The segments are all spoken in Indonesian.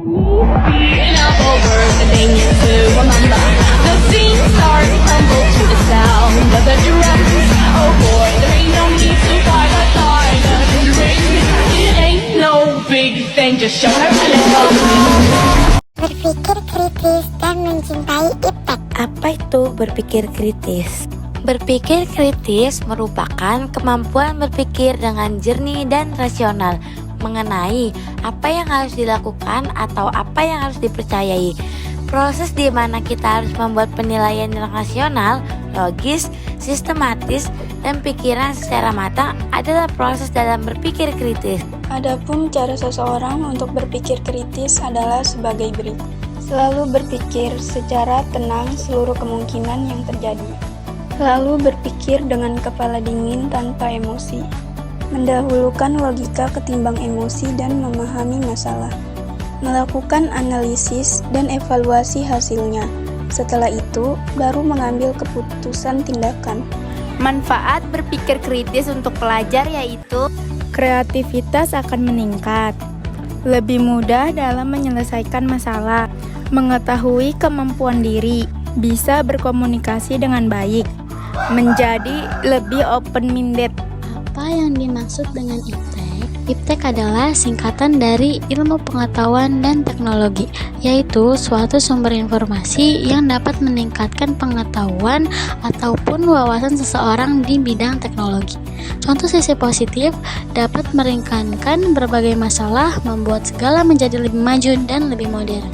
Being up over the thing to remember. The scene starts to tumble to the sound of the drums. Oh boy, there ain't no need to fight a silent ring. It ain't no big thing, just show her a little. Berpikir kritis dan mencintai iptek. Apa itu berpikir kritis? Berpikir kritis merupakan kemampuan berpikir dengan jernih dan rasional mengenai apa yang harus dilakukan atau apa yang harus dipercayai. Proses di mana kita harus membuat penilaian yang rasional, logis, sistematis, dan pikiran secara matang adalah proses dalam berpikir kritis. Adapun cara seseorang untuk berpikir kritis adalah sebagai berikut. Selalu berpikir secara tenang seluruh kemungkinan yang terjadi. Selalu berpikir dengan kepala dingin tanpa emosi. Mendahulukan logika ketimbang emosi dan memahami masalah. Melakukan analisis dan evaluasi hasilnya. Setelah itu, baru mengambil keputusan tindakan. Manfaat berpikir kritis untuk pelajar yaitu kreativitas akan meningkat, lebih mudah dalam menyelesaikan masalah, mengetahui kemampuan diri, bisa berkomunikasi dengan baik, menjadi lebih open-minded. Apa yang dimaksud dengan iptek? Iptek adalah singkatan dari ilmu pengetahuan dan teknologi, yaitu suatu sumber informasi yang dapat meningkatkan pengetahuan ataupun wawasan seseorang di bidang teknologi. Contoh sisi positif dapat meringankan berbagai masalah, membuat segala menjadi lebih maju dan lebih modern.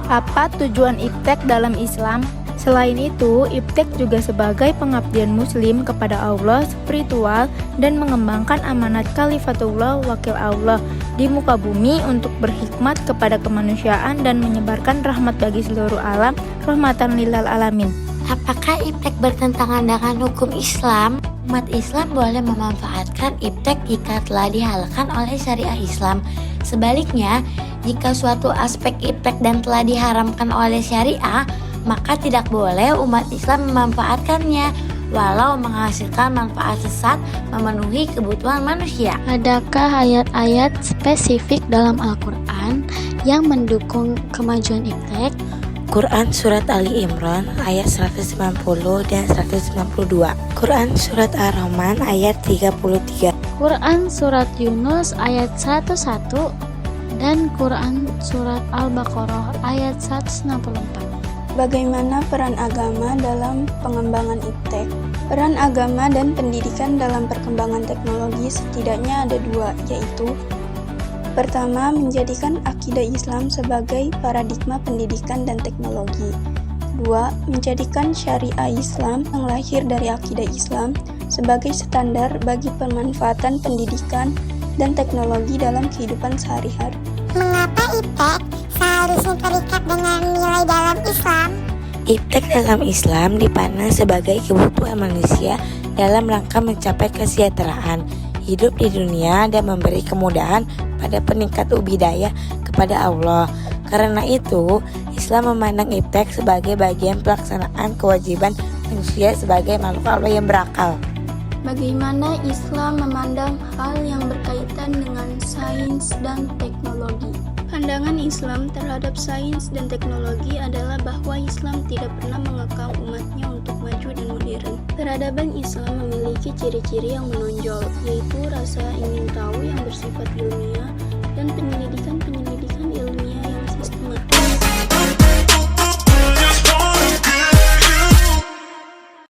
Apa tujuan iptek dalam Islam? Selain itu, iptek juga sebagai pengabdian muslim kepada Allah spiritual dan mengembangkan amanat Khalifatullah Wakil Allah di muka bumi untuk berhikmat kepada kemanusiaan dan menyebarkan rahmat bagi seluruh alam, rahmatan lilal alamin. Apakah iptek bertentangan dengan hukum Islam? Umat Islam boleh memanfaatkan iptek jika telah dihalalkan oleh syariah Islam. Sebaliknya, jika suatu aspek iptek dan telah diharamkan oleh syariah, maka tidak boleh umat Islam memanfaatkannya, walau menghasilkan manfaat sesat memenuhi kebutuhan manusia. Adakah ayat-ayat spesifik dalam Al-Quran yang mendukung kemajuan iptek? Quran Surat Ali Imran ayat 190 dan 192, Quran Surat Ar-Rahman ayat 33, Quran Surat Yunus ayat 11 dan Quran Surat Al-Baqarah ayat 164. Bagaimana peran agama dalam pengembangan iptek? Peran agama dan pendidikan dalam perkembangan teknologi setidaknya ada dua, yaitu pertama, menjadikan akidah Islam sebagai paradigma pendidikan dan teknologi. Dua, menjadikan syariah Islam yang lahir dari akidah Islam sebagai standar bagi pemanfaatan pendidikan dan teknologi dalam kehidupan sehari-hari. Mengapa iptek seharusnya terikat dengan nilai dalam Islam? Iptek dalam Islam dipandang sebagai kebutuhan manusia dalam rangka mencapai kesejahteraan hidup di dunia dan memberi kemudahan pada peningkat ubudiyah kepada Allah. Karena itu, Islam memandang iptek sebagai bagian pelaksanaan kewajiban manusia sebagai makhluk Allah yang berakal. Bagaimana Islam memandang hal yang berkaitan dengan sains dan teknologi? Pandangan Islam terhadap sains dan teknologi adalah bahwa Islam tidak pernah mengekang umatnya untuk maju dan modern. Peradaban Islam memiliki ciri-ciri yang menonjol, yaitu rasa ingin tahu yang bersifat ilmiah dan penyelidikan